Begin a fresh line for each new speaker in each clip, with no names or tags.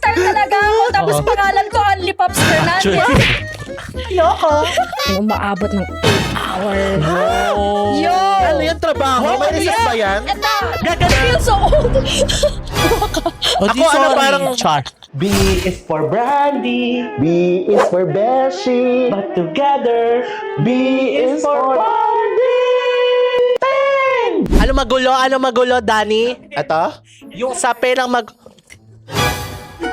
star talaga ako. Tapos pangalan ko, Only Pops Fernandez. Ayoko. Umaabot ng 8 hours. Yo!
Ano yung trabaho? May research ba yan?
Ito! I feel so old.
Ako ano parang...
Char.
B is for Brandy, B is for Beshi, but together, B is for Brandy! Bang!
Ano magulo, Danny?
Ito?
Yung sape ng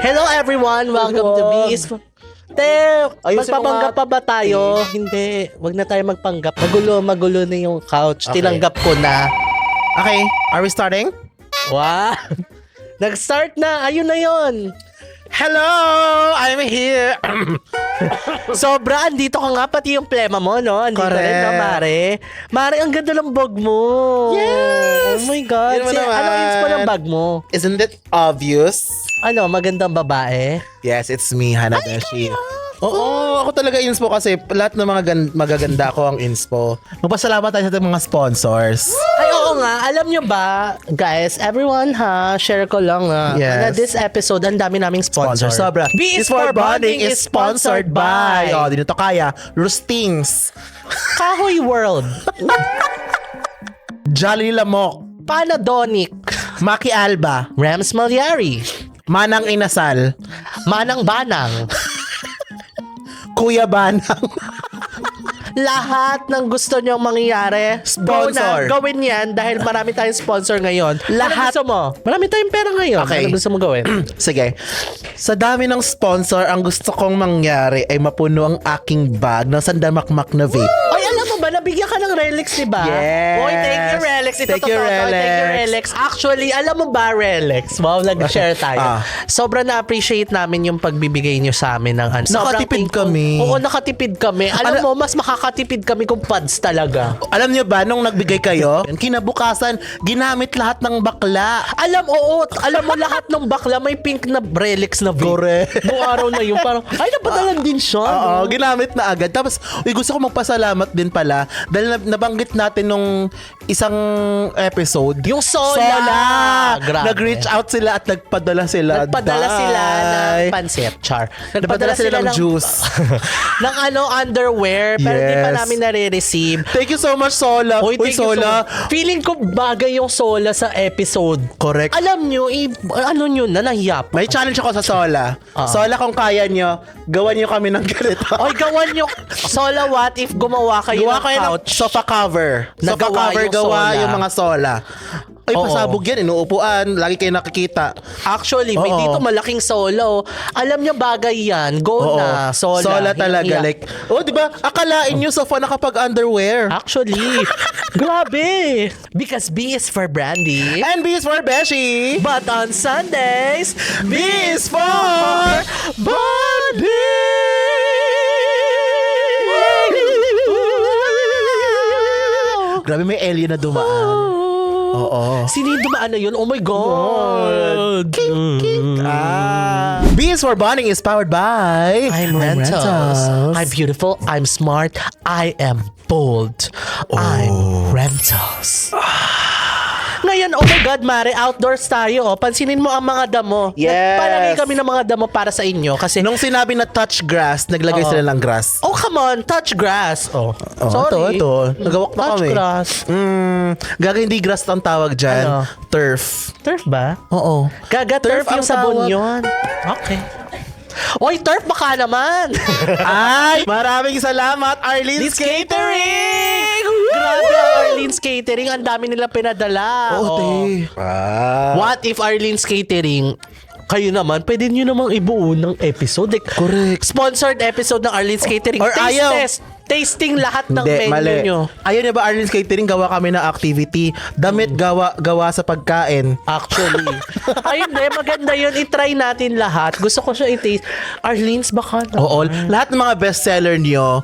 Hello everyone, welcome to Bees.
Ayusin mo
Magpapanggap
nga.
pa ba tayo? Hindi, wag na tayo magpanggap. Magulo na yung couch.
Okay.
Tinanggap ko na.
Okay, are we starting?
Wow! Nag-start na, ayun na yon.
Hello! I'm here!
Sobra, andito ka nga, pati yung plema mo, no? Andito
Correct.
rin na, Mare. Mare, ang ganda ng bag mo.
Yes!
Oh my God.
Yun mo naman.
Ano inspo ng bag mo?
Isn't it obvious?
Ano, magandang babae?
Yes, it's me, Hanabeshi. Oo, ako talaga inspo kasi lahat ng mga magaganda ako ang inspo. Magpasalamat tayo sa ating mga sponsors.
Ay, oo nga. Alam nyo ba, guys, everyone ha, share ko lang
Yes.
na this episode, ang dami naming sponsor.
Sobra.
B is for Bonding is sponsored by
Oh, di nito kaya. Rustings.
Kahoy World,
Jolly Lamok.
Panadonic,
Maki Alba.
Rams Malyari,
Manang Inasal.
Manang Banang.
Kuya Banang.
Lahat ng gusto nyong mangyayari,
Sponsor.
go na, gawin yan dahil marami tayong sponsor ngayon.
Lahat.
Ano gusto mo? Marami tayong pera ngayon.
Okay.
Ano gusto mo gawin?
Sige. Sa dami ng sponsor, ang gusto kong mangyari ay mapuno ang aking bag ng sandamakmak na vape.
Ay, alam mo ba, nabigyan ka ng Relics, diba?
Yes.
Boy, thank you, Relics. Ito
Thank you,
totoo. Thank you,
Relics.
Relics. Actually, alam mo ba, Relics? Wow, nag-share tayo.
Ah.
Sobrang na-appreciate namin yung pagbibigay nyo sa amin ng ano. Sobrang
Nakatipid
thankful.
kami.
Oo, nakatipid kami. Alam mo, mas makakatipid kami kung pads talaga.
Alam niyo ba, nung nagbigay kayo, kinabukasan, ginamit lahat ng bakla.
Alam mo lahat ng bakla may pink na Relics na vape.
Correct.
Noong araw na yun, parang, ay, napadalan din siya.
Oo, ginamit na agad. Tapos, gusto ko magpasalamat din pala dahil nabanggit natin nung isang episode.
Yung Sola. Grabe.
Nag-reach out sila at nagpadala sila.
Nagpadala sila ng
Day.
pansit, Char.
Nagpadala sila ng juice.
ng underwear, pero hindi pa
Yes.
namin nare-receive.
Thank you so much, Sola.
Uy, thank you
Sola.
so- Feeling ko bagay yung Sola sa episode.
Correct.
Alam nyo, ano nyo na, nahiya pa.
May challenge ako sa Sola.
Ah.
Sola, kung kaya nyo, gawan nyo kami ng ganito.
Oy, gawan nyo. Sola, what if gumawa kayo
Gawa
ng
kayo ng
couch?
sofa cover. Sofa
Nagawa
cover,
yung
gawa
Sola.
yung mga Sola. Ay,
Oo.
pasabog yan. Inuupuan. Lagi kayo nakikita.
Actually, may
Oo.
dito malaking solo. Alam nyo, bagay yan. Go
Oo.
na, Sola.
Sola talaga.
Hiya.
Like, di ba? Akalain nyo sofa nakapag-underwear.
Actually, grabe. Because B is for Brandy.
And B is for Beshi.
But on Sundays,
B is for Body. Grabe, may alien na dumaan. Oo.
Sino yung dumaan na yun? Oh my God!
B is for Bonding is powered by
I'm Rentals. I'm beautiful. I'm smart. I am bold. I'm Rentals. Ngayon, oh my God, Mare, outdoors tayo. Oh. Pansinin mo ang mga damo.
Yes.
Nagpalagay kami ng mga damo para sa inyo kasi...
Nung sinabi na touch grass, naglagay
Oo.
sila ng grass.
Oh, come on. Touch grass. Oh,
Oh,
sorry.
Ito. Nagawak na
Touch
kami.
grass.
Gaga hindi grass ang tawag dyan.
Ano?
Turf.
Turf ba?
Oo.
Gaga, turf,
Turf ang
yung sabon
tawag.
yun. Okay. Oy, turf baka naman.
Ay! Maraming salamat, Arlene's Catering!
Grabe, Arlene's Catering. Ang dami nila pinadala.
Oo, te.
What if Arlene's Catering, kayo naman, pwede nyo namang ibuo ng episode. Like,
Correct.
sponsored episode ng Arlene's Catering.
Or
Taste
ayaw.
test. Tasting lahat ng
Hindi,
menu
mali.
nyo.
Ayaw niya ba Arlene's Catering, gawa kami ng activity. Damit gawa sa pagkain.
Actually. Ay, hindi. Maganda yun. I-try natin lahat. Gusto ko siya i-taste. Arlene's baka naman.
Oo. Lahat ng mga bestseller niyo,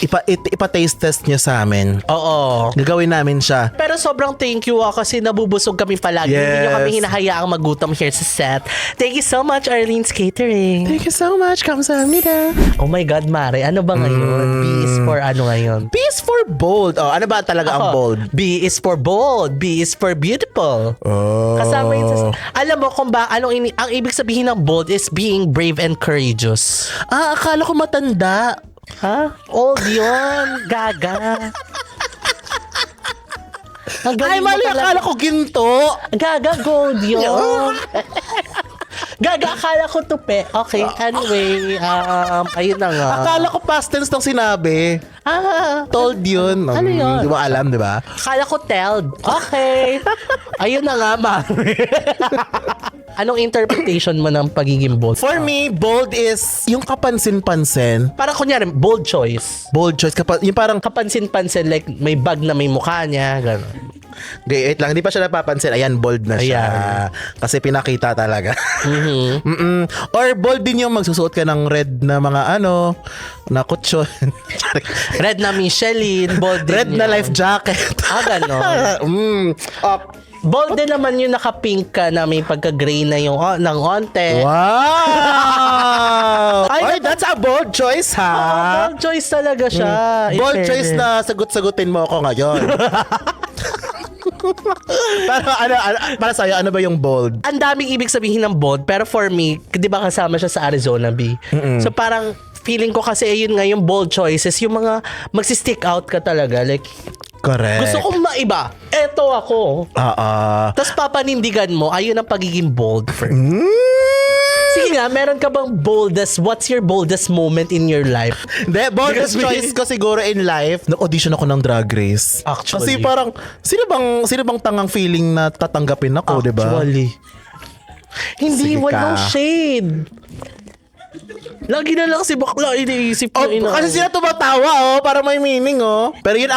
ipa-taste test niyo sa amin.
Oo.
Gagawin namin siya.
Pero sobrang thank you kasi nabubusog kami palagi. Hindi nyo
Yes.
kami hinahayaang magutom here sa set. Thank you so much, Arlene's Catering.
Thank you so much. Kamsahamnida.
Oh my God, Mare. Ano ba ngayon? B is for ano ngayon?
B is for bold. Oh, ano ba talaga ang bold?
B is for bold. B is for beautiful.
Oh.
Kasama yun sa... Alam mo kung ba, ang ibig sabihin ng bold is being brave and courageous.
Akala ko matanda.
Ha? Old yun. Gaga. Ang
Ay,
galing mo
mali.
talaga.
Akala ko ginto.
Gaga, gold yun. Gaga, akala ko tupe. Okay, anyway, ayun na nga.
Akala ko past tense nang sinabi. Told yun.
Ano yun?
Di mo alam, di ba?
Akala ko telled. Okay. Ayun na nga, mami. Anong interpretation mo ng pagiging bold?
For me, bold is yung kapansin-pansin.
Parang kunyari, bold choice.
Bold choice. Yung parang,
Kapansin-pansin, like may bag na may mukha niya, gano'n.
wait lang, hindi pa siya napapansin. Ayan, bold na siya.
Ayan.
Kasi pinakita talaga.
Mm-hmm.
Or bold din yung magsusuot ka ng red na mga na kutsyon.
Red na Michelin, bold din
Red na
yun.
life jacket.
Gano'n. Bold din naman yung naka-pink ka na may pagka-gray na yung ng onte.
Wow! Ay, that's a bold choice, ha?
Bold choice talaga siya. In
Bold
fairness.
choice na sagot-sagutin mo ako ngayon. para sa'yo, ano ba yung bold?
Ang daming ibig sabihin ng bold, pero for me, di ba kasama siya sa Arizona B? So parang feeling ko kasi ayun nga yung bold choices, yung mga magsi-stick out ka talaga. Like,
Correct.
gusto kong maiba. Eto ako. Tapos papanindigan mo, ayun ang pagiging bold for me. Sige nga, meron ka bang what's your boldest moment in your life?
Hindi, boldest choice ko siguro in life, nag-audition ako ng Drag Race.
Actually.
Kasi parang, sino bang tangang feeling na tatanggapin ako, di ba?
Actually. Hindi,
Sige
walang
ka.
shade. Lagi na lang si bakla iniisip
Oh,
ko.
kasi sila tumatawa, para may meaning, Pero yun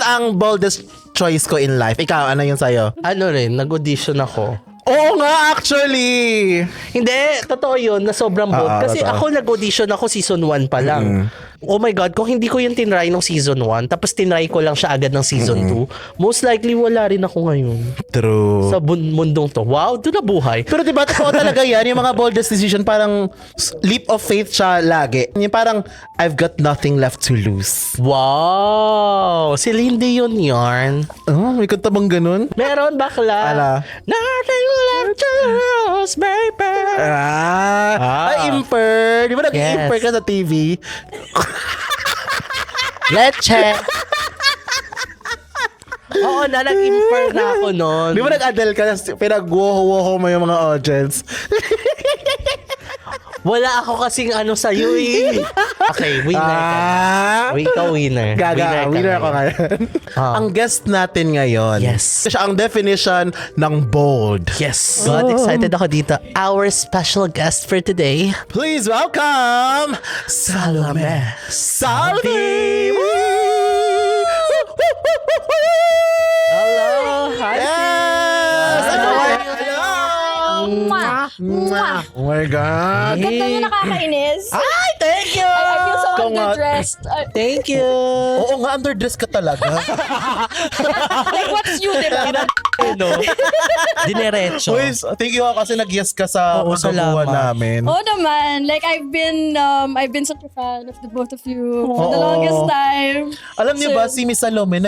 ang boldest choice ko in life. Ikaw, ano yun sa'yo?
Ano rin, nag-audition ako.
Oo nga, actually.
Hindi, totoo yun na sobrang bold. Kasi
totoo.
ako nag-audition ako season 1 pa lang. Oh my God, kung hindi ko yung tinry ng season 1, tapos tinry ko lang siya agad ng season 2, most likely wala rin ako ngayon.
True.
Sa mundong to. Wow, doon na buhay.
Pero diba, totoo talaga yan. Yung mga boldest decision, parang leap of faith siya lagi. Yung parang, I've got nothing left to lose.
Wow! Si Lindy yun yarn.
May kanta bang ganun?
Meron, bakla.
Ala.
Nothing left to lose, baby.
Ay, imper. Di ba nag-imper
Yes.
ka sa TV?
Leche. Oo na, nag-imper na ako noon.
Di ba nag-adel ka? Pinag-woho-woho mo yung mga audience.
Wala ako kasing ano sa'yo eh. Okay, winner ka. Ikaw winner.
Gaga, winner ako ngayon. Ang guest natin ngayon.
Yes.
Siya ang definition ng bold.
Yes. God, excited ako dito. Our special guest for today.
Please welcome Salome Salvi!
Hello. Hi.
Yes!
Hello.
Mwah!
Oh my God!
Ganda niya nakakainis.
Ay, thank you.
I feel so
Ikaw nga.
underdressed.
Thank you.
Oo nga, underdress ka talaga.
Like, what's you, diba?
No? Dinerecho.
Uy, thank you kasi nag-yes ka sa
Oo,
pagkabuhan
salamat.
namin.
Oo naman. Like, I've been such a fan of the both of you for the
Oo.
longest time.
Alam niyo ba, si Miss Salome,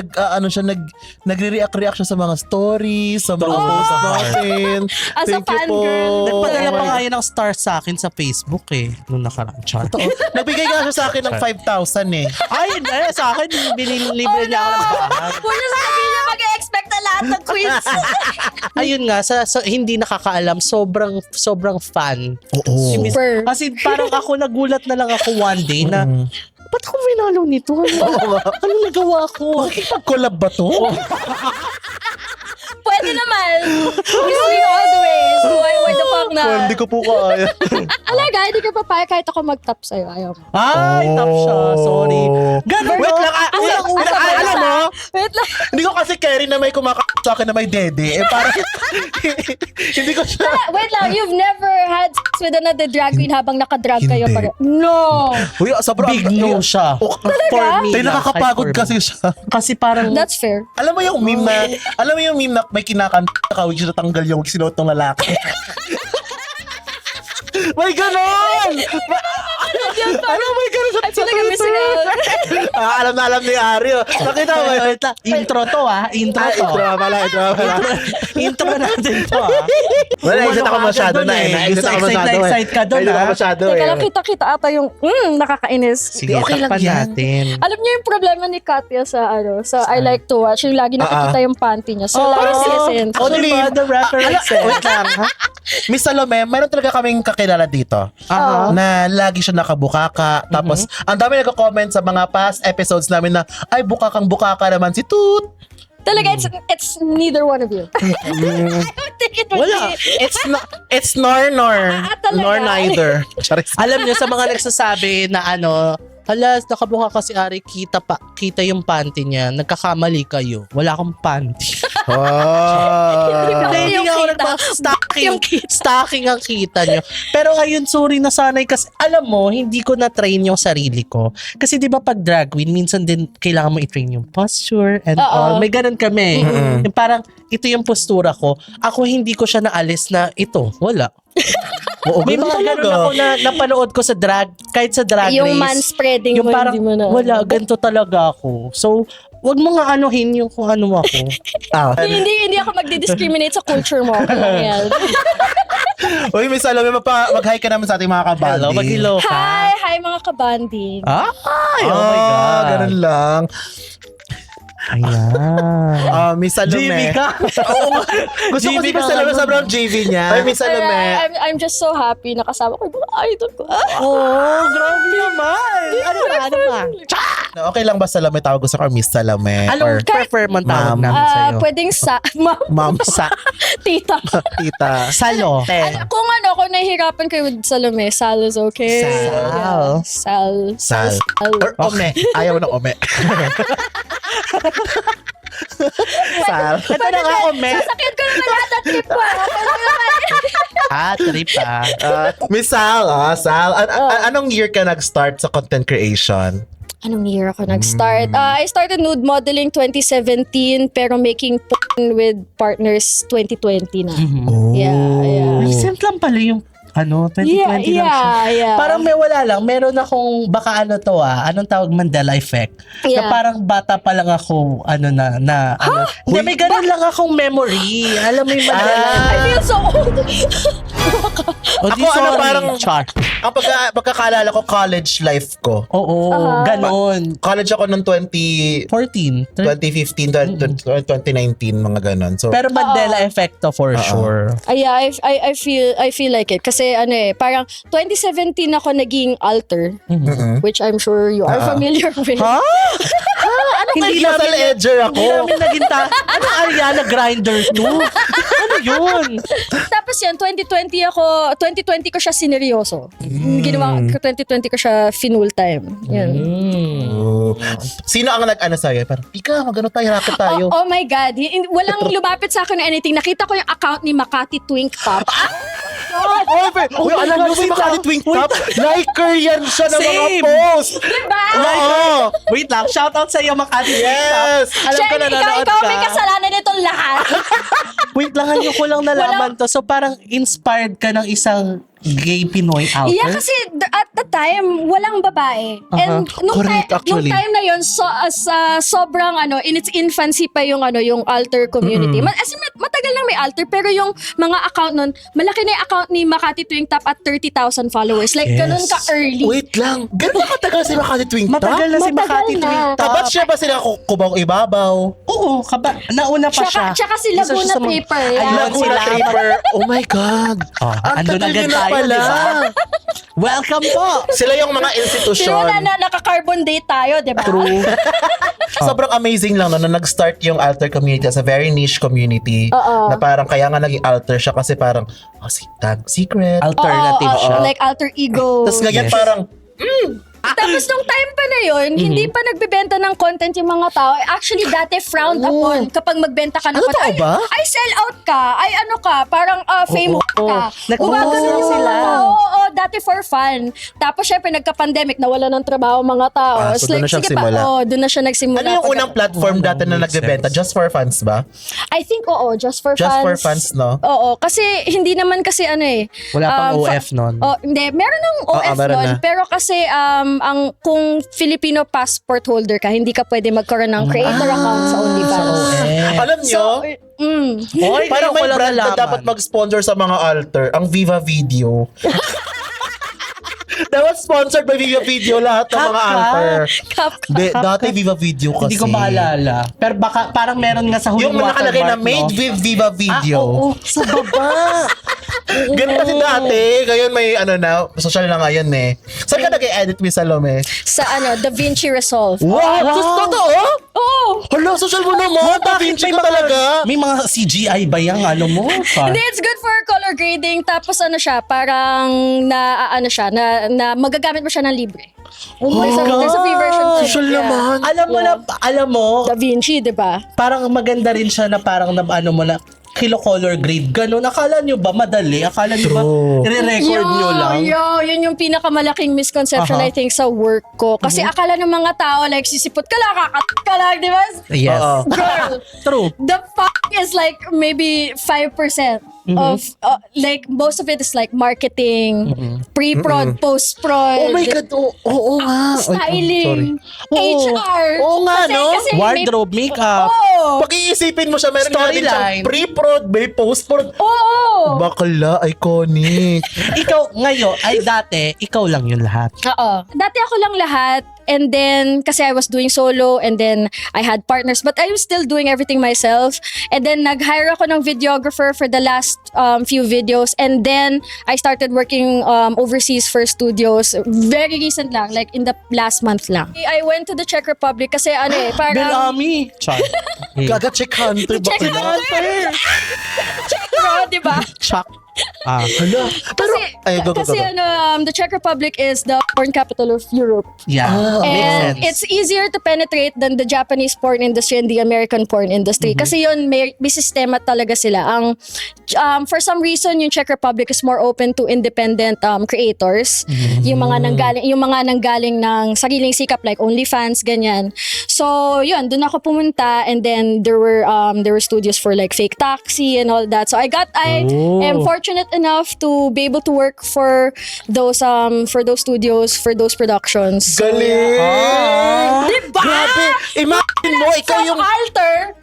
nagre-react siya sa mga stories, sa mga posts natin.
As a
Thank you po.
fangirl.
Nagpadala
Oh
pa
my
nga yan ng stars sa akin sa Facebook eh. Nung nakarang chat.
Nagbigay nga siya sa akin ng 5,000 eh.
Ay, hindi. Sa akin, binilibre niya ako ng bahay.
Huwag niya sabihin niya mag-expect na lahat ng queens.
Ayun nga, sa hindi nakakaalam, sobrang fan.
Oo.
Si Miss-
Super.
Kasi parang ako nagulat na lang ako one day na, ba't ako minalo nito? Ano nagawa ko?
Makikipag-collab ba to?
Pwede naman. We swing all the ways. Why the fuck na?
Hindi ko po kaya.
Alaga, hindi ka papayag kahit ako mag-tap sa'yo. Ayaw mo.
Ay, top siya. Sorry. Ganun.
Wait lang, alam mo,
Wait lang.
hindi ko kasi carry na may sa akin na may dede. Eh, parang, hindi ko siya.
Wait lang, you've never had sex with another drag queen habang nakadrag kayo
Hindi.
pare. No!
Uy, sobrang
Big no siya. For me.
Tay,
lang,
nakakapagod
kahit for
kasi
me.
siya.
Kasi parang,
That's fair.
Alam mo yung meme na may kinakanta ka, which is natanggal yung sinuot ng lalaki. May ganon!
yun.
Ano may ganun
I feel like I'm missing out.
Alam na alam ni Ario. Nakita mo ba yun?
Wait lang. Intro to Intro to.
Intro pala.
Intro natin to
Wala, excited ako masyado na eh.
Gusto excited ka doon
Excited ako masyado
Teka
eh.
lang, kita-kita ata yung, nakakainis.
Sige,
Okay lang
takpan
yan.
natin.
Alam niyo yung problema ni Katya sa I Like to Watch, yung lagi nakikita yung panty niya. So, lagi listen.
Actually, the references.
Wait lang, ha? Miss Salome, meron talaga kaming kakilala dito. Na lagi siya nakabukaka. Tapos, ang dami nagko-comment sa mga past episodes namin na, ay, bukakang-bukaka naman si Toot.
Talaga, it's neither one of you. I don't think it would
Wala.
be.
It's nor.
talaga.
Nor neither. Charis.
Alam niyo sa mga nagsasabi na hala, nakabuka kasi Ari, kita yung panty niya. Nagkakamali kayo. Wala akong panty.
Hindi
Hindi
yung
ako
kita. Yung
stocking ang kita niyo. Pero ayun, sorry, nasanay kasi, alam mo, hindi ko na-train yung sarili ko. Kasi di ba pag drag queen, minsan din kailangan mo i-train yung posture and all. May ganun kami. Yung parang, ito yung postura ko. Ako hindi ko siya naalis na ito. Wala.
Oo,
May mga ganun ako na napanood ko sa drag, kahit sa drag
Yung
race.
man-spreading
Yung
mo,
parang,
hindi mo na.
wala, ganito talaga ako. So, wag mo nga anuhin yung kung ano ako.
Hindi ako magdi-discriminate sa culture mo. Okay lang yan.
Uy, Miss Salome, mag-hi ka naman sa ating mga kabandi.
Hello, mag-hello ka.
Hi mga kabanding.
Ay, oh my God.
Ganun lang.
Ayan.
Miss Salome.
GB ka.
Gusto ko
GB
si
ka
Miss Salome,
ngayon.
sobrang GV niya. Ay, Miss Salome.
I'm just so happy na kasama ko yung mga idol ko.
Oh, grabe naman. Ano ba?
Okay lang ba Salome? Tawag ko sa Miss Salome.
Anong prefer mo tawag
Ma'am.
namin sa'yo?
Pwedeng
Ma'am.
tita.
Tita.
Salo.
Kung kung nahihirapan kayo with Salome, Sal is okay.
Sal.
Sal.
Sal. Or ome. Ayaw ng ome. Sal.
Ito na nga, Ome.
Sasakyan ko naman lahat at trip ko.
Trip ah.
Miss Sal, Sal. Anong year ka nag-start sa content creation?
Anong year ako nag-start? I started nude modeling 2017 pero making porn with partners 2020 na.
Oh.
Yeah.
Recent lang pala yung 2020 lang siya.
Yeah.
Parang may wala lang. Meron akong, baka anong tawag, Mandela effect.
Yeah.
Na parang bata pa lang ako, Hindi, may ganun lang akong memory. Alam mo yung Mandela.
I feel so old.
Di,
Ako,
sorry.
parang-
Char.
Ang pagkakaalala ko, college life ko.
Oo, ganon.
College ako noong
14.
2015, 2019, mga ganon. So,
Pero Mandela effect to for sure.
Yeah, I feel like it. Kasi parang 2017 ako naging alter, which I'm sure you are familiar with.
ha?
Hindi
Hindi
namin
edger ako.
Hindi namin naging ano Ariana Grindr to? Ano yun?
Tapos yun, 2020 ko siya sineryoso. Ginawa ko 2020 ko siya full time. Yan.
Sino ang nag-ano sa'yo? Parang, ika, magano tayo, racket tayo.
Oh my God. Walang lumapit sa akin na anything. Nakita ko yung account ni Makati Twink Pop.
Uy, alam mo, si Makati Twink Top, liker yan siya ng mga
Same.
post.
Diba?
Oo.
Wait lang, shout out sa iyo Makati.
Yes.
Alam ko na nanonood
ikaw may
ka.
kasalanan nitong lahat.
Wait lang, ano ko lang nalaman to. So parang inspired ka ng isang gay Pinoy outer?
Yeah, kasi at the time, walang babae. And nung,
Correct,
nung
actually.
time na yun, sobrang in its infancy pa yung yung alter community. As in, matagal nang may alter, pero yung mga account nun, malaki na yung account ni Makati Twink Top at 30,000 followers. Like,
Yes.
ganun ka-early.
Wait lang. Gano'n katagal si Makati Twink Top?
Matagal na si
Matagal
Makati
na.
Twink Top.
Kabat siya ba sila kubaw ibabaw?
Oo, nauna pa siya.
Tsaka si
Isa siya
Laguna
sa mga-
Paper.
Ayun,
Yeah.
si
Laguna
Lama.
Paper. Oh my God. Ang
andun
tagal
agad
nyo na
tayo,
pala.
diba? Welcome po!
Sila yung mga
Sino
institusyon.
na naka-carbon date tayo, di ba?
True.
Sobrang amazing lang na nag-start yung alter community as a very niche community.
Oo.
Na parang kaya nga naging alter siya kasi parang, secret.
Alternative siya.
Like alter ego.
Tapos ngayon
Yes.
parang,
Tapos nung time pa na yun, hindi pa nagbebenta ng content yung mga tao. Actually, dati frowned upon kapag magbenta ka ng
Ano,
content.
totoo ba?
Ay, sell out ka. Ay, ano ka. Parang fame ka.
Nagpupulong
Gumagano yung
sila.
mga tao. Oo, dati for fun. Tapos syempre nagka-pandemic, nawala ng trabaho mga tao.
So doon na siya
sige
nagsimula.
pa, doon na siya nagsimula.
Ano yung unang platform dati na nagbebenta? Just for fans ba?
I think just for
Just
fans.
for fans, no?
Oo, kasi hindi naman kasi
Wala pang OF nun.
Hindi, meron ng OF
meron
nun.
na.
Pero kasi kung Filipino passport holder ka, hindi ka pwede magkaroon ng creator account sa OnlyFans.
Alam nyo,
Oy,
parang may
ngayon ko lang
brand na
nalaman.
dapat mag-sponsor sa mga altar, ang Viva Video. Dapat sponsored by Viva Video lahat ng mga
Kaka.
altar.
Kapka.
Dati Viva Video kasi.
Hindi ko maalala. Pero baka parang meron nga sa huling
Yung nakalagay na
watermark,
made
no?
with Viva Video.
Oo, sa baba.
Ganun kasi dati. Ngayon may social na ngayon eh. Saan ka nag-edit, Miss Salome?
Sa DaVinci Resolve.
Wow! Totoo?
Oo.
Hala, social mo naman. Da Vinci ka talaga.
May mga CGI ba yung mo?
Hindi, it's good for color grading. Tapos siya, parang na magagamit mo siya ng libre. There's a free version. too.
Social
Yeah.
naman.
Alam mo,
DaVinci, di ba?
parang maganda rin siya na parang mo na kilo color grade. Ganun. Akala nyo ba madali? Akala nyo ba
True.
i-record nyo lang?
Yun yung pinakamalaking misconception I think sa work ko. Kasi akala ng mga tao like sisipot ka lang, kakat ka lang, di ba?
Yes.
Oo.
Girl,
True.
the fuck is like maybe 5% of like most of it is like marketing, pre-prod, post-prod.
Oh my God. Oo nga.
Styling,
Sorry.
HR.
Oo nga, no?
Wardrobe, makeup.
Pag-iisipin mo siya, meron nga din siyang
Storyline.
pre-prod, may post-prod.
Oo.
Bakla, iconic.
Ikaw, ngayon, dati, ikaw lang yun lahat.
Oo. Dati ako lang lahat. And then, kasi I was doing solo and then I had partners. But I was still doing everything myself. And then, nag-hire ako ng videographer for the last few videos. And then, I started working overseas for studios. Very recent lang. Like, in the last month lang. I went to the Czech Republic kasi parang...
Bellamy. Char.
Gaga Check Hunter.
Check
bakla.
Hunter. Czech bro, di ba?
Chuck.
Hala. Pero, go.
The Czech Republic is the porn capital of Europe.
Yeah.
And
Makes sense.
it's easier to penetrate than the Japanese porn industry and the American porn industry. Kasi yun, may sistema talaga sila. For some reason, yung Czech Republic is more open to independent creators. Yung mga nanggaling ng sariling sikap like OnlyFans, ganyan. So, yun, dun ako pumunta and then there were studios for like Fake Taxi and all that. So I am fortunate enough to be able to work for those studios, for those productions. So,
Galing.
Diba?
Grabe. Imagine mo, ikaw yung...
alter.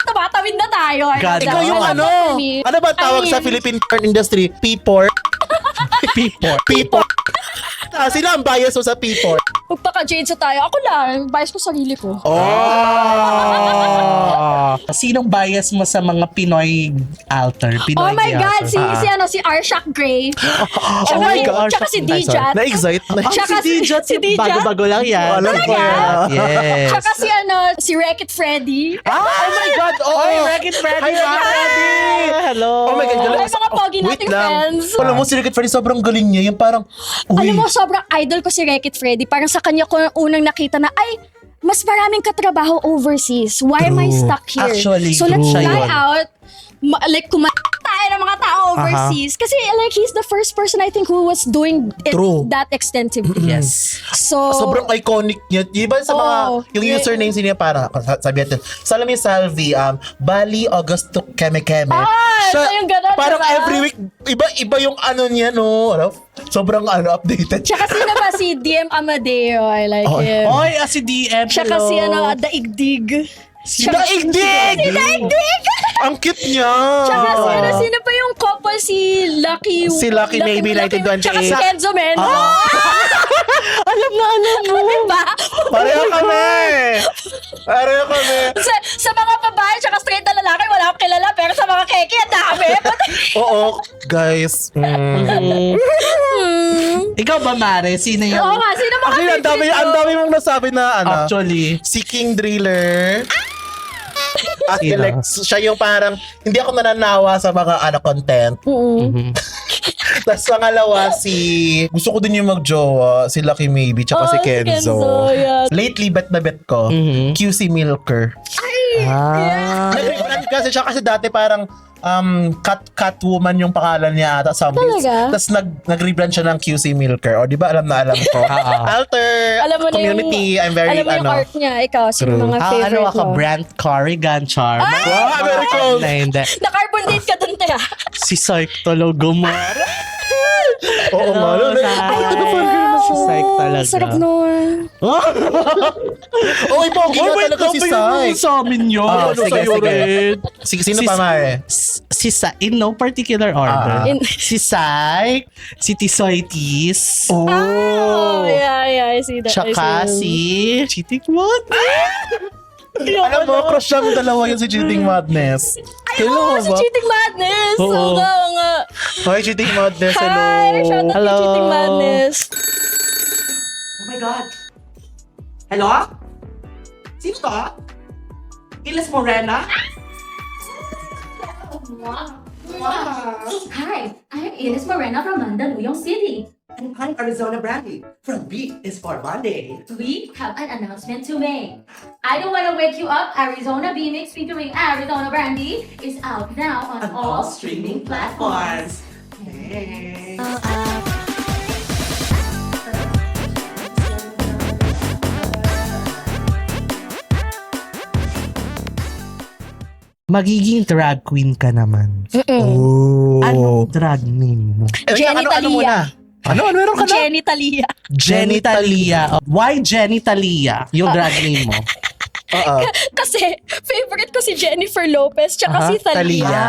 Tumatawid na tayo.
God,
Ikaw yung
I love me.
Ano ba tawag sa Philippine porn industry? P-porn?
People.
P-porn. Sino ang bias mo sa P-porn?
Magpaka-Jade tayo. Ako lang. Bias ko sarili ko.
Sinong bias mo sa mga Pinoy alter? Pinoy
Oh my God!
alter?
Si Arshak Gray.
Oh my God.
Tsaka si Dijat.
Na-excite na.
Tsaka si Dijat.
Bago-bago lang yan.
Alam ko yan.
Yes.
Tsaka si Wreck-It Freddy.
Oh my God!
Oy, Wreck-It Freddy!
Hi, Wreck-It Freddy!
Hello!
Oh my God, galing.
Ay, mga pogi
Wait
nating
lang.
friends.
Alam mo, si Wreck-It Freddy sobrang galing niya. Yung parang,
Alam mo, sobrang idol ko si Wreck-It Freddy. Parang sa kanya ko unang nakita na, ay, mas maraming katrabaho overseas. Why am I stuck here?
Actually,
so let's
true.
fly
Siya yun.
out. Kumanta tayo ng mga tao overseas. Kasi like, he's the first person I think who was doing it
True.
that extensively.
Yes.
So,
sobrang iconic niya. Diba sa mga, yung
yeah.
username niya parang, sabi natin, Salome Salvi, Bali Augusto Keme Keme.
ito yung ganun,
parang
diba?
every week, iba yung ano niya, no? Sobrang updated.
tsaka sino ba si DM Amadeo? I like him.
Oy, si DM.
Tsaka
hello.
si Daigdig.
Si Daigdig!
Daigdig!
Ang cute niya!
Tsaka sino pa yung couple? Si Lucky...
Si Lucky Maybe 1928.
Tsaka si Kenzo Mendo.
Alam mo.
Diba?
Pareho kami!
Sa mga babae tsaka straight na lalaki, wala akong kilala. Pero sa mga keki, ang dami.
Oo, guys.
Ikaw ba, Mare? Sino yung...
Oo nga, sino mga
Actually, ang dami mong nasabi na
Actually.
si King Driller. At
Sino?
like, siya yung parang, hindi ako nananawa sa mga content. Tapos pangalawa, gusto ko din yung mag-jowa, si Lucky Maybe, tsaka si
Si
Kenzo.
Kenzo, yeah.
Lately, bet na bet ko, QC Milker.
Ay,
Nag-rebrand kasi siya kasi dati parang Catwoman yung pangalan niya ata sa
Talaga?
Tapos nag-rebrand siya ng QC Milker. O, di ba alam na alam ko. Alter
Alam mo na
community. I'm very,
alam mo yung art niya. Ikaw, sino mga
Ano
favorite
ako,
mo?
Brent Corrigan, Char.
Wow, very cool.
Hindi.
Na-carbon date ka dun, Tera.
Si Psycholo Gomar.
Oo nga.
Si Psych talaga.
Sarap nun.
Oy, pogi nga talaga si Sai.
Sa amin yun.
Ah,
Ano
sige,
sa'yo
sige.
rin?
Sino pa, Mare?
Si Sai, in no particular order.
In-
Si Sai, si Tisoitis,
Oh, yeah, I see that.
tsaka
I see.
si Cheating What?
Alam mo, crush siyang dalawa yun si Cheating Madness.
Oh, si Cheating Madness.
Oo.
Oo nga.
Hi, Cheating Madness.
Hi,
Hello.
shout out
Hello.
to Cheating Madness.
Oh my God. Hello? Sino to? Iles Morena?
Hi, I'm Ines Morena from Mandaluyong City.
And I'm Arizona Brandy from B is for Monday.
We have an announcement to make. I don't want to wake you up. Arizona B Mix featuring Arizona Brandy is out now on all streaming platforms.
Hey. Magiging drag queen ka naman.
Oh.
Anong drag name mo?
Jenny Talia.
Ano? Meron ka na?
Jenny Talia.
Jenny Talia. Why Jenny Talia? Yung drag name mo.
Oo.
Kasi favorite ko si Jennifer Lopez tsaka si
Talia.
Thalia.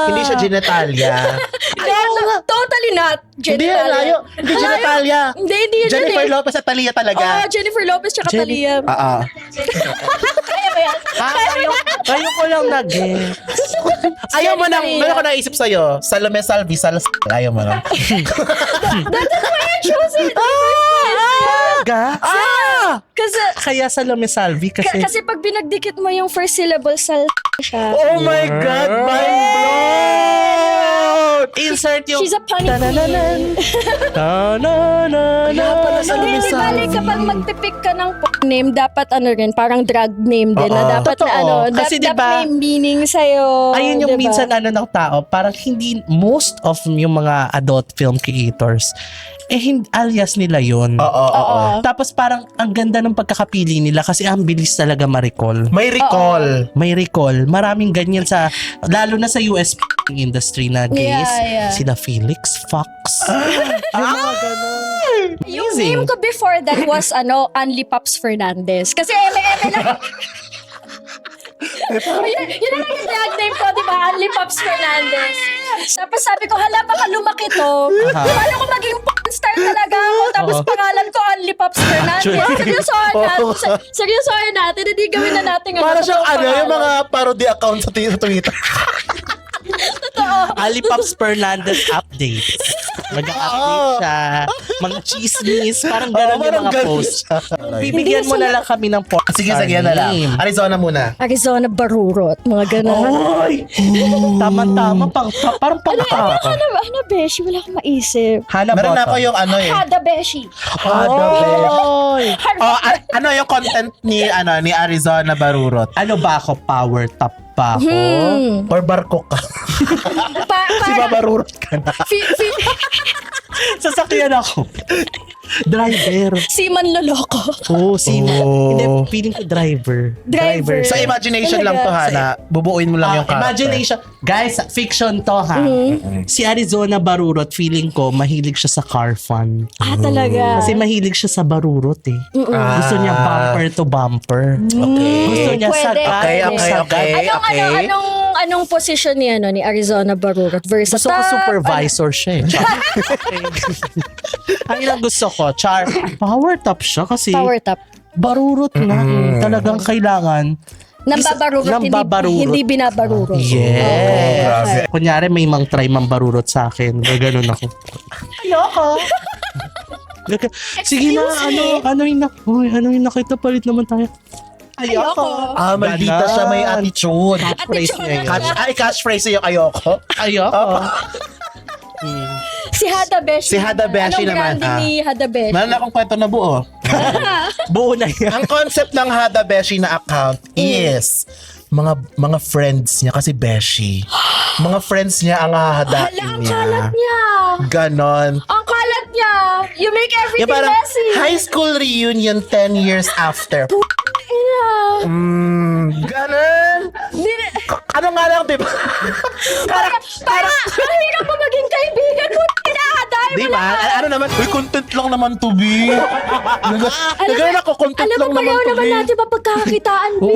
Hindi siya Genitalia.
Totally not.
Hindi,
Jenny
layo. Hindi Genitalia.
Hindi yun
Jennifer
yun eh.
Lopez at Talia talaga.
Jennifer Lopez tsaka Thalia.
Oo.
Kaya ba yan?
Kayo ko lang nag-get.
Ayaw mo nang,
Talia.
meron ko naisip sa'yo. Salome Salvi, ayaw mo lang.
That's why I chose it.
Ga?
Kasi,
Kaya sa Salome Salvi kasi...
kasi pag binagdikit mo yung first syllable sa siya.
Oh my God, mind blown!
Insert yung...
She's a punny queen.
Kaya pala sa
Hindi, di bali kapag magpipick ka ng name, dapat ano rin, parang drag name din na
Oo.
dapat
Totoo.
na ano,
Kasi
dapat
diba,
may meaning sa'yo.
Ayun yung
diba?
minsan ano ng tao, parang hindi, most of yung mga adult film creators, alias nila yun.
Oo.
Tapos parang ang ganda ng pagkakapili nila kasi ang bilis talaga ma-recall.
May recall.
May recall. Maraming ganyan sa, lalo na sa US industry na gays.
Yeah.
Sila Felix Fox. Yung mga ganun.
Yung
Amazing.
name ko before that was Anli Pops Fernandez. Kasi eme lang. yun na lang yung drag name ko, di ba? Anli Pops Fernandez. Tapos sabi ko, hala, baka lumaki to. Paano ko maging star talaga ako? Tapos pangalan ko, Anli Pops Fernandez. Seryosohin natin. Hindi gawin na natin.
Para siyang
totoong
yung mga parody account sa Twitter.
Ali Pops Fernandez updates. Mag-update siya. Mga chismis. Parang gano'n yung mga post. Bibigyan mo na lang kami ng porn
Sige,
star
yan na lang.
name.
Arizona muna.
Arizona Barurot. Mga ganun.
Ay! Tama-tama. Parang pangtaka.
Ano, Beshi? Wala akong maisip.
Hana
Meron na
Bottom.
ako yung ano eh.
Hada Beshi.
Oy!
Ano yung content ni Arizona Barurot?
Ano ba ako? Power top ba ako?
Or barko ka? Si Babarurot ka na.
Sasakyan ako. Driver.
Seaman Loloko.
Oh, sino?
Oh.
Hindi, feeling ko driver.
Driver.
Sa imagination lang to, Hana. Bubuuin mo lang yung character.
Imagination. Guys, fiction to ha. Si Arizona Barurot, feeling ko, mahilig siya sa car fun.
Talaga.
Kasi mahilig siya sa barurot eh. Gusto niya bumper to bumper.
Okay.
Gusto niya
Pwede.
sagad.
Anong position ni Arizona Barurot? Versatile.
Gusto ko supervisor siya eh. Ang ilang gusto ko, power top siya kasi
Power top.
barurot nga. Talagang kailangan
Nambabarurot, hindi binabarurot.
Yes. Kunyari may mang try mambarurot sa akin. Ganun ako. Ayoko. Sige na, ano yung nakita palit naman tayo. Ayoko.
Maldita siya, may attitude.
Catchphrase niya yun.
Catchphrase yung ayoko.
Ayoko.
Si Hada Beshi.
Si Hada Beshi
Anong
naman,
branding ni Hada Beshi?
Meron akong kwento na buo.
Buo na yan.
Ang concept ng Hada Beshi na account is mga friends niya kasi Beshi. Mga friends niya ang hahadain
Hala, ang
niya.
kalat niya.
Ganon.
Ang kalat niya. You make everything
Yung parang
messy.
high school reunion 10 years after.
Ina.
Ganon. Ano nga lang, diba?
Parang ang hirap mo maging kaibigan mo. Inahaday mo
Diba?
lahat.
Ano naman? Uy, content lang naman to be. Nagano ako, content
Alam
lang
mo,
naman
pareho
to
naman
be.
natin mapagkakakitaan, be.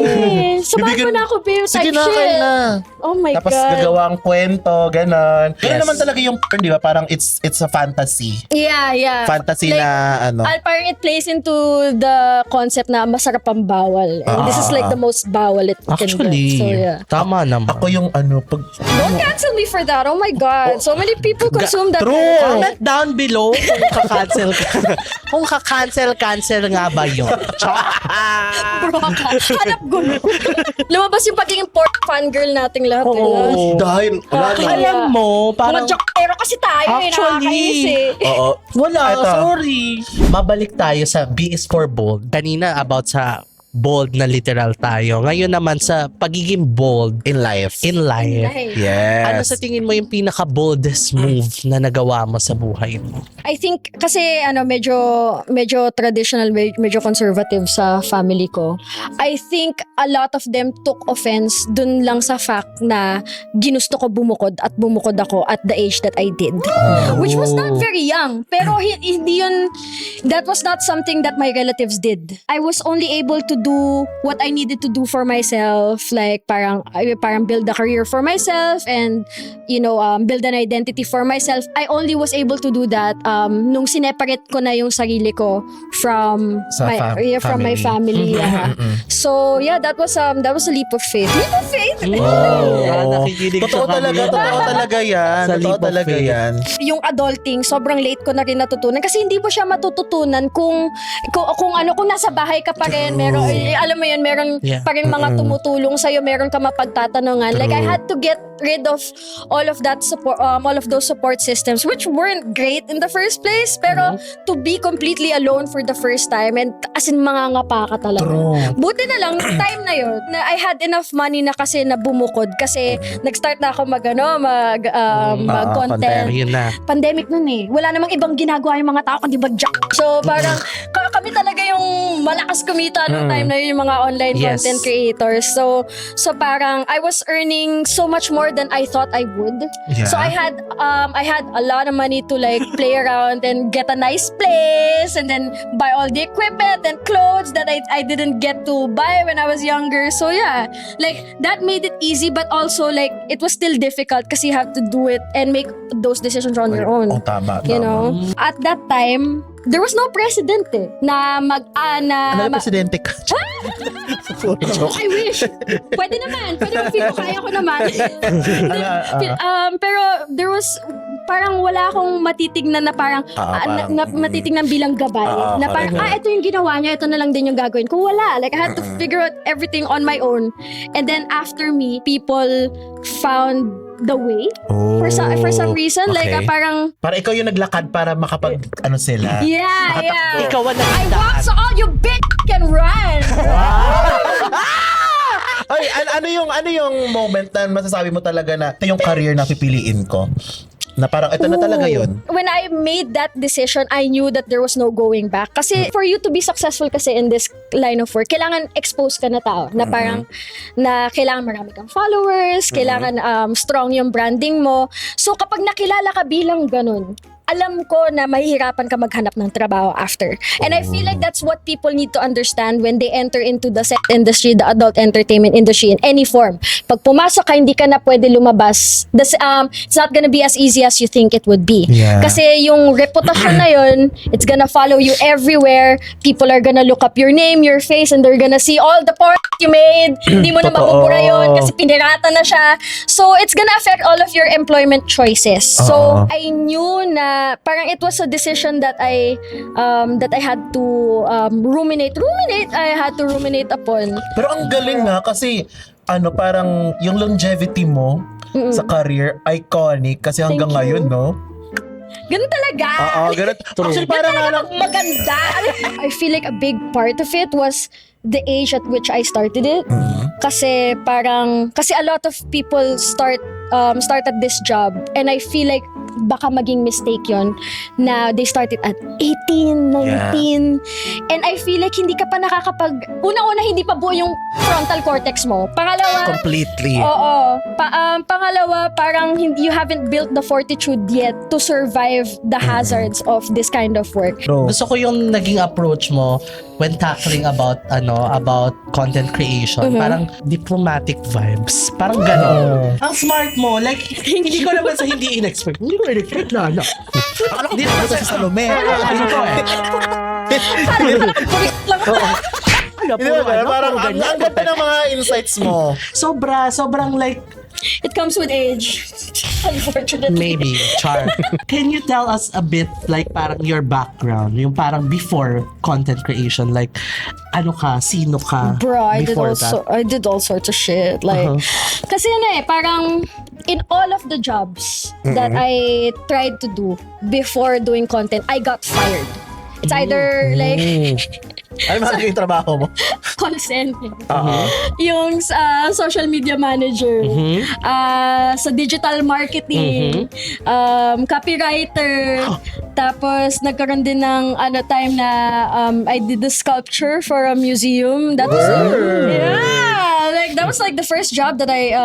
Samahan mo na ako, be.
Sige
Type
na,
shit.
kain na.
Oh my
Tapos
God.
gagawa ang kwento, ganon. Ganun
Yes.
naman talaga yung, di ba? Parang it's a fantasy.
Yeah.
Fantasy
Like,
na ano.
Parang it plays into the concept na masarap ang bawal. And this is like the most bawal it can
Actually,
get. So yeah.
tama naman.
Ako yung ano, pag...
Don't cancel me for that. Oh my God. So many people consume that.
True.
Comment down below kung ka-cancel ka. Kung ka-cancel nga ba yun?
Bro ka. Hanap gulo. Lumabas yung pagiging pork fangirl nating lahat.
Oo.
Dahil, wala na.
Alam mo,
Mga
parang...
jokero kasi tayo. Nakakainis eh.
Oo.
Wala,
Ito.
sorry. Mabalik tayo sa B is for bold. Kanina about sa bold na literal tayo. Ngayon naman sa pagiging bold
In life.
in life.
Yes.
Ano sa tingin mo yung pinaka-boldest move na nagawa mo sa buhay mo?
I think kasi medyo traditional, medyo conservative sa family ko. I think a lot of them took offense dun lang sa fact na ginusto ko bumukod at bumukod ako at the age that I did. Which was not very young. Pero hindi yun, that was not something that my relatives did. I was only able to do what I needed to do for myself, like parang build a career for myself and build an identity for myself. I only was able to do that nung sineparate ko na yung sarili ko from
Sa
my family. Yeah. So yeah, that was a leap of faith. Leap of faith.
Nakikinig
Totoo
sa
talaga,
kanila.
totoo talaga yan.
Sa
Totoo
leap of
talaga
faith.
yan.
Yung adulting, sobrang late ko na rin natutunan kasi hindi mo siya matututunan kung nasa bahay ka pa rin, alam mo yun, meron
Yeah.
pa rin mga tumutulong sa'yo, meron ka mapagtatanungan. Like, I had to get rid of all of that support, all of those support systems, which weren't great in the first place, pero to be completely alone for the first time, and as in mangangapa ka talaga.
True.
Buti na lang, nung time na yun, na I had enough money na kasi na bumukod, kasi nag-start na ako mag-content.
Ayun na.
Pandemic nun eh. Wala namang ibang ginagawa yung mga tao kundi mag-jack. So parang kami talaga yung malakas kumita noong time na yun, yung mga online
Yes.
content creators. So parang I was earning so much more than I thought I would.
Yeah.
So I had a lot of money to like play around and get a nice place and then buy all the equipment and clothes that I didn't get to buy when I was younger. So yeah, like that made it easy, but also like it was still difficult kasi you have to do it and make those decisions on your own.
Oh, tama.
You know? At that time, there was no president eh, na
Ano na presidente ka?
I wish. Pwede naman. Feel ko kaya ko naman. Pero there was parang wala akong matitignan na parang, matitignan bilang gabay. Na parang, ito yung ginawa niya, ito na lang din yung gagawin ko. Wala. Like, I had to figure out everything on my own. And then after me, people found the way for some reason. Like,
Okay.
parang,
Para ikaw yung naglakad para makapag ano sila.
yeah.
Ikaw ang
I walk
nagdaan.
so all you bitch can run.
Ay, ano yung moment na masasabi mo talaga na ito yung career na pipiliin ko? Na parang ito na talaga yun.
When I made that decision, I knew that there was no going back. Kasi for you to be successful kasi in this line of work, kailangan expose ka na tao. Na parang, na kailangan marami kang followers, kailangan strong yung branding mo. So kapag nakilala ka bilang ganun, alam ko na mahihirapan ka maghanap ng trabaho after. And I feel like that's what people need to understand when they enter into the set industry, the adult entertainment industry in any form. Pag pumasok ka, hindi ka na pwede lumabas. It's not gonna be as easy as you think it would be.
Yeah.
Kasi yung reputasyon na yun, it's gonna follow you everywhere. People are gonna look up your name, your face, and they're gonna see all the porn you made. Hindi mo na
Totoo.
mabubura yun kasi pinirata na siya. So, it's gonna affect all of your employment choices. So, I knew na parang it was a decision that I had to ruminate. I had to ruminate upon.
Pero ang galing nga kasi parang yung longevity mo sa career, iconic kasi hanggang
Thank you.
ngayon, no?
Ganun talaga.
Oo, ganun. Actually, parang nga lang,
Maganda. I feel like a big part of it was the age at which I started it. Kasi a lot of people start at this job, and I feel like baka maging mistake yon na they started at 18, 19. And I feel like hindi ka pa unang-una hindi pa buo yung frontal cortex mo. Pangalawa,
Completely.
oo. Pangalawa, parang you haven't built the fortitude yet to survive the hazards of this kind of work.
True.
Gusto ko yung naging approach mo when tackling about content creation. Parang diplomatic vibes. Parang gano'n. Ang smart mo. Like, hindi ko naman sa hindi in-expect. Hindi ko in-expect na. Hindi naman sa
Salome.
Ano ko eh.
Hindi ba? Parang ang ganda ng mga insights mo.
Sobrang like,
It comes with age. Unfortunately.
maybe, Char. Can you tell us a bit, like, parang your background? Yung parang before content creation, like, ano ka, sino ka
Bro, I did
before that?
I did all sorts of shit. Like, kasi parang in all of the jobs that I tried to do before doing content, I got fired. It's either like
Ano mga yung trabaho mo?
call center, yung sa social media manager, sa digital marketing, copywriter, tapos nagkaroon din ng time na I did the sculpture for a museum. That was that was like the first job that I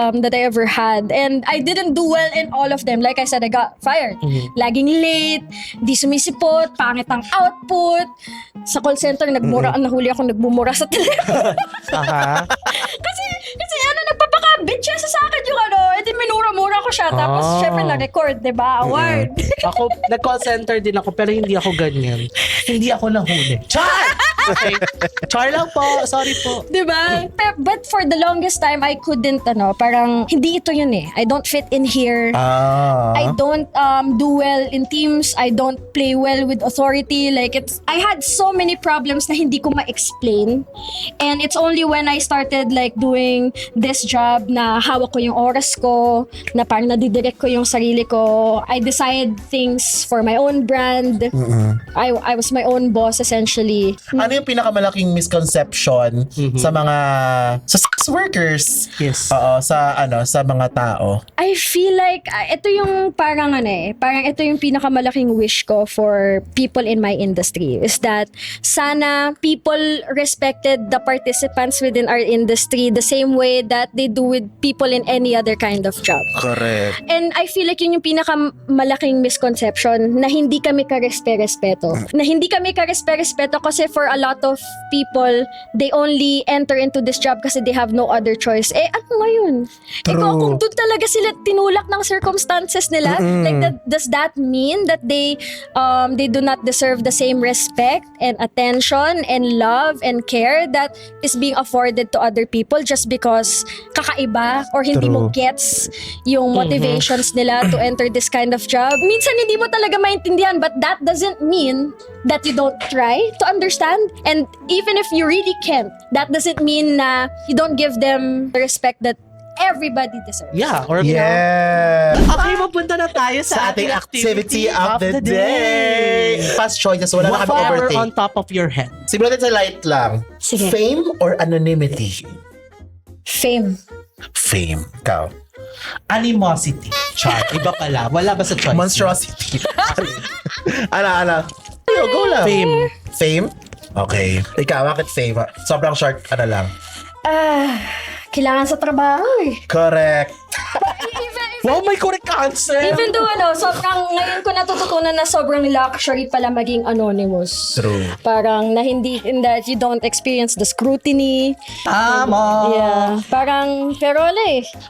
ever had, and I didn't do well in all of them. Like I said, I got fired. Laging late, di sumisipot, pangit ang output. Sa call center, nahuli ako nagbumura sa telepono. kasi nagpapaka-bitch siya sa akin yung edi minura-mura ko siya. Tapos, syempre, na-record, diba? Award.
Ako, nag-call center din ako, pero hindi ako ganyan. Hindi ako nahuli. Char! Okay. Char lang po. Sorry po.
Diba? But for the longest time, I couldn't, parang, hindi ito yun eh. I don't fit in here. I don't do well in teams. I don't play well with authority. Like, I had so many problems na hindi ko ma-explain. And it's only when I started like doing this job na hawak ko yung oras ko, na parang nadidirect ko yung sarili ko. I decide things for my own brand. I was my own boss essentially.
Ano yung pinakamalaking misconception sa mga sa sex workers?
Yes.
Oo, sa mga tao.
I feel like ito yung parang parang ito yung pinakamalaking wish ko for people in my industry is that sana people respected the participants within our industry the same way that they do with people in any other kind of job.
Correct.
And I feel like yun yung pinakamalaking misconception na hindi kami ka-respeto. Na hindi kami ka-respeto kasi for a lot of people, they only enter into this job kasi they have no other choice. Ano ngayon? Kung doon talaga sila tinulak ng circumstances nila, like does that mean that they do not deserve the same respect and attention and love and care that is being afforded to other people just because kakaiba or hindi mo gets yung motivations nila to enter this kind of job? Minsan hindi mo talaga maintindihan, but that doesn't mean that you don't try to understand. And even if you really can't, that doesn't mean na you don't give them the respect that everybody deserves.
Yeah. Or
Yeah.
Okay, mapunta na tayo sa
Sa ating activity of the day. Fast choices, wala na kami
Whatever
overthink.
on top of your head.
Simulan natin sa light lang.
Sige.
Fame or anonymity?
Fame.
Fame. Ikaw.
Animosity. Char. Iba pala. Wala ba sa choice?
Monstrosity. Ano? Go lang.
Fame.
Fame? Okay. Ikaw, bakit fame? Sobrang short, lang.
Kailangan sa trabaho eh.
Correct.
Wow, may correct answer.
Even though sobrang ngayon ko natututunan na sobrang luxury pala maging anonymous.
True.
Parang na hindi, in that you don't experience the scrutiny.
Tama.
Yeah. Parang, pero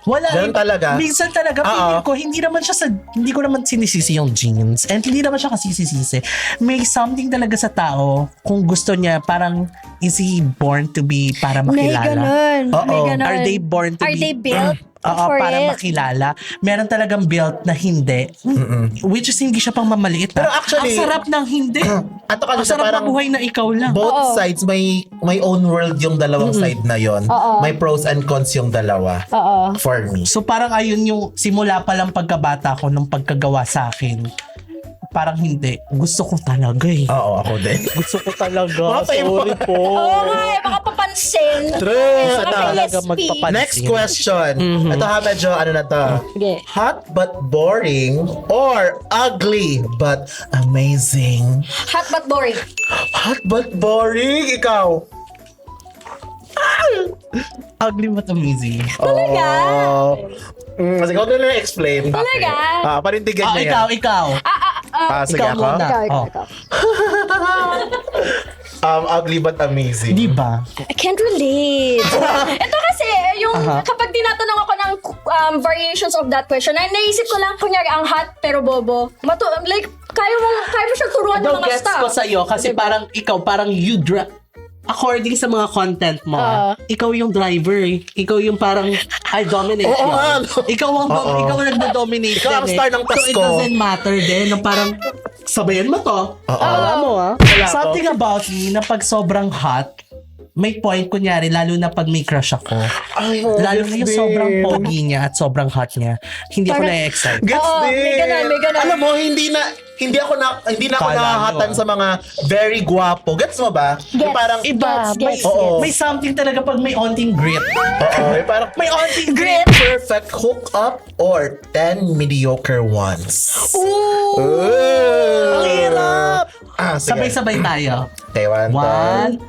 Wala.
Ganun talaga.
Minsan talaga, feeling ko, hindi ko naman sinisisi yung jeans. And hindi naman siya kasisisi. May something talaga sa tao kung gusto niya, parang, is he born to be para
may
makilala?
ganun. May
Oo.
ganun.
Are they born to
Are
be...
they built for
para
it?
makilala. Meron talagang built na hindi. Which is hindi siya pang mamaliit.
Pero actually-
ang sarap ng hindi.
Ato
Ang
kasi
sarap
parang
mabuhay na ikaw lang.
both sides may own world yung dalawang side na yon. May pros and cons yung dalawa.
Oo.
For me.
So parang ayun yung simula pa lang pagkabata ko nung pagkagawa sa akin. parang hindi. Gusto ko talaga eh.
Oo, ako din.
Gusto ko talaga.
Bakit mo?
Sorry po.
Oo nga eh, baka papansin.
True.
Baka
Ito.
Talaga
PSP.
magpapansin.
Next question. Ito ha, medyo ano na to.
Sige.
Hot but boring or ugly but amazing?
Hot but boring.
Hot but boring? Ikaw?
Ugly but amazing.
Talaga?
Oh. Sige, huwag na lang explain.
Talaga?
Panindigan niya yan.
Ikaw.
Sige
Ikaw
ako.
muna.
Ikaw.
Ugly but amazing.
Di ba?
I can't relate. Ito kasi, yung kapag tinatanong ako ng variations of that question, naisip ko lang, kunyari, ang hot pero bobo. Like, kaya mo siyang turuan ng
Don't
mga
gets
stuff.
ko sa'yo kasi parang ikaw, parang according sa mga content mo, ikaw yung driver eh. Ikaw yung parang, I dominate
Oo
yun.
nga, no?
Ikaw ang nagdo-dominate
Ikaw ang
din
star ng
So
Pasko.
it doesn't matter din. Yung parang, sabayan mo to. Alam mo
Wala
Something about me na pag sobrang hot, may point, kunyari, lalo na pag may crush ako.
Ay,
Lalo na yung
din.
sobrang pogi niya at sobrang hot niya. Hindi ako
Parang-
na-excite.
Gets
Oo,
din.
may ganun.
Alam mo, hindi na ako
Kala
nakahatan
nyo,
sa mga very guwapo. Gets mo ba? Yung parang
Iba,
Gets.
Oo.
may something talaga pag may onting grit.
yung parang
May onting grit.
perfect hookup or 10 mediocre ones.
Ooh!
Ang
hirap!
Sige.
Sabay-sabay tayo.
Okay,
1,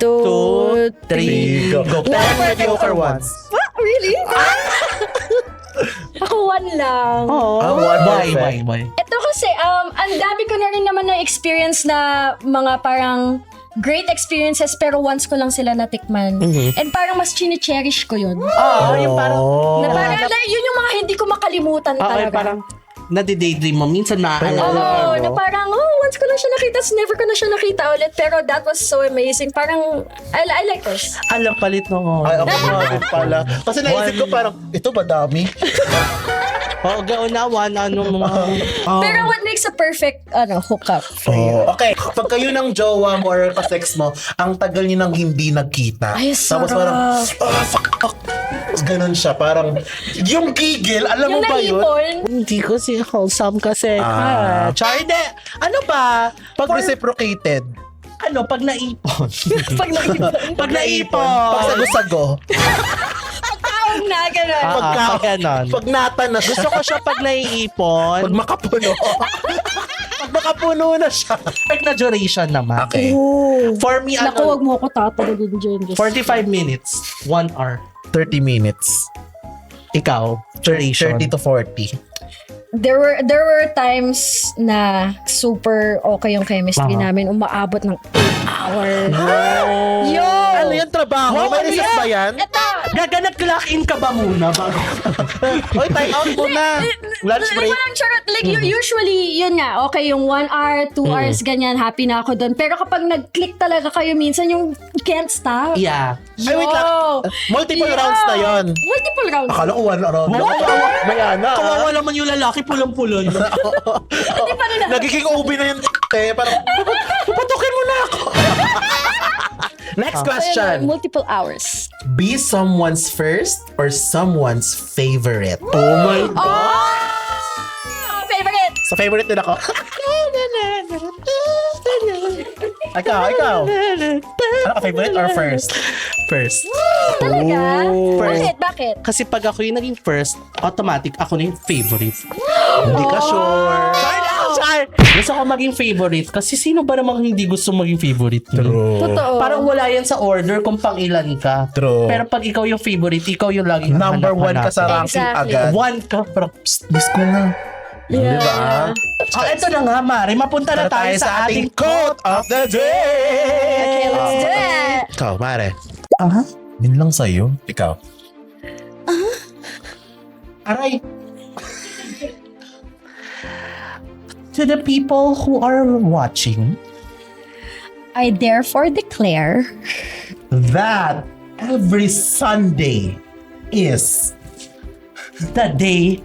2,
2, 3,
Go.
go.
10 mediocre ones.
What? Really? Ako one lang.
Oh,
one
why?
perfect.
Ito kasi, ang dami ko na rin naman na experience na mga parang great experiences pero once ko lang sila natikman. And parang mas chine-cherish ko yun.
Yung parang,
Na parang yun yung mga hindi ko makalimutan talaga.
parang, nade-daydream mo. Minsan naaalala
Oo,
mo.
na parang, once ko lang siya nakita, never ko na siya nakita ulit. Pero that was so amazing. Parang, I like this.
Alam, palit no.
Ay, ako nga din pala. Kasi naisip ko parang, ito ba dami?
Gaunawan, mga...
Pero what makes a perfect hookup?
Okay, pag kayo ng jowa mo or ka-sex mo, ang tagal niyo nang hindi nagkita.
Ay,
Tapos
sarap.
parang, fuck. Ganun siya, parang, yung gigil, alam
Yung
mo ba yun?
naipon,
Hindi ko si wholesome kasi. Charde, ano ba?
Pag reciprocated,
Pag naipon.
pag naipon.
Pag naipon.
pag sago-sago,
Taong na, gano'n.
Pag ganon.
pag nata na siya,
Gusto ko siya pag naiipon.
pag makapuno. Pag makapuno na siya.
Perfect na duration naman.
Okay.
For me,
Naku, wag mo ako tatalagin dyan. Diyos.
45 minutes. 1 hour.
30 minutes.
Ikaw, duration.
30 to 40.
There were times na super okay yung chemistry namin. Umaabot ng 8 hours. Yo!
Ano yung trabaho? May reset ba yan?
Ito!
Gaganag-clock in ka ba muna bago?
Oy, time out muna. Lunch break.
Walang charot. Like, usually, yun nga, okay, yung 1 hour, 2 hours, ganyan, happy na ako doon. Pero kapag nag-click talaga kayo, minsan yung can't stop.
Yeah.
Ay, wait lang. Multiple
Yeah.
rounds na yun.
Multiple rounds.
Akala ko one round. Mayana.
Kawawa naman yung lalaki, pulang-pulan.
Hindi pa rin na.
Nagiging OB na yun. Parang, pupatukin mo na ako. Next question.
Multiple hours.
Be someone's first or someone's favorite?
Oh my
Oh! Favorite!
Sa favorite din ako. Ikaw. Ano ka, favorite or first?
First.
Talaga?
First.
Bakit?
Kasi pag ako yung naging first, automatic ako na yung favorite.
Hindi ka sure.
Gusto ko maging favorite kasi sino ba namang hindi gusto maging favorite?
True.
Totoo.
Parang wala yan sa order kung pang ilan ka.
True.
Pero pag ikaw yung favorite, ikaw yung laging
Number one ka sa ranking
Exactly.
agad.
One ka. Pero,
Miss ko na.
Yeah.
Diba?
ito na nga, Mari. Mapunta na tayo sa ating
quote of the day.
Okay, let's do it.
Ikaw, pare. Yun lang sa'yo. Ikaw.
Aray. To the people who are watching,
I therefore declare
That every Sunday is
the day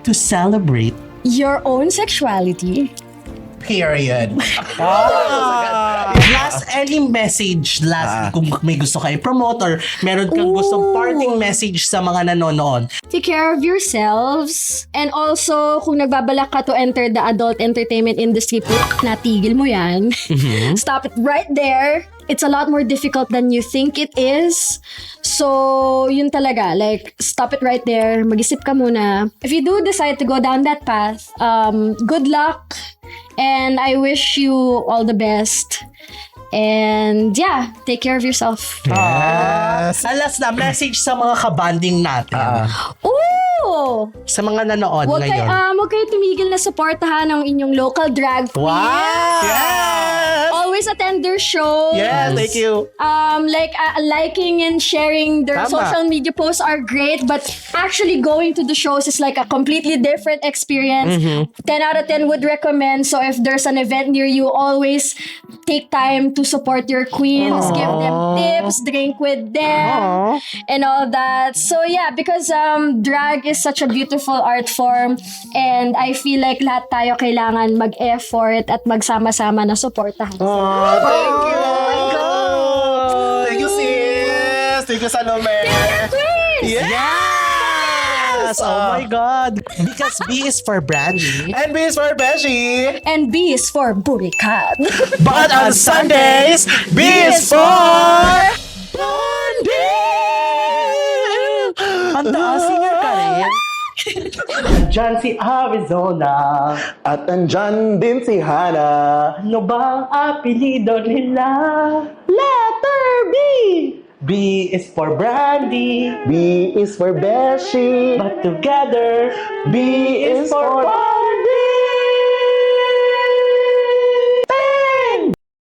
to celebrate
your own sexuality
Period.
Last, any message, kung may gusto kayo promote or meron kang gustong parting message sa mga nanonood.
Take care of yourselves. And also, kung nagbabalak ka to enter the adult entertainment industry, natigil mo yan. Stop it right there. It's a lot more difficult than you think it is. So, yun talaga. Like, stop it right there. Mag-isip ka muna. If you do decide to go down that path, good luck. And I wish you all the best. And yeah, take care of yourself.
Yes.
Alas na, message sa mga kabanding natin.
Ooh!
Sa mga nanood
Huwag
ngayon.
huwag kayo tumigil na supportahan ang inyong local drag queen.
Wow!
Yes.
Always attend their shows.
Yes, thank you.
Liking and sharing their
Tama.
social media posts are great, but actually going to the shows is like a completely different experience. 10 out of 10 would recommend. So if there's an event near you, always take time to support your queens, give them tips, drink with them, and all that. So yeah, because drag is such a beautiful art form, and I feel like lahat tayo kailangan mag-effort at magsama-sama na supportahan.
Thank you. Thank you, sis. Thank you, Salome.
Yes! Oh my God! Because B is for Brandy.
And B is for Beshi.
And B is for Burikat.
But on Sundays, B is for
Brandy! Ang taas, singer ka rin. Diyan si Arizona.
At andyan din si Hana.
Ano bang apelido nila?
Letter B.
B is for Brandy.
B is for Beshi.
But together,
B is for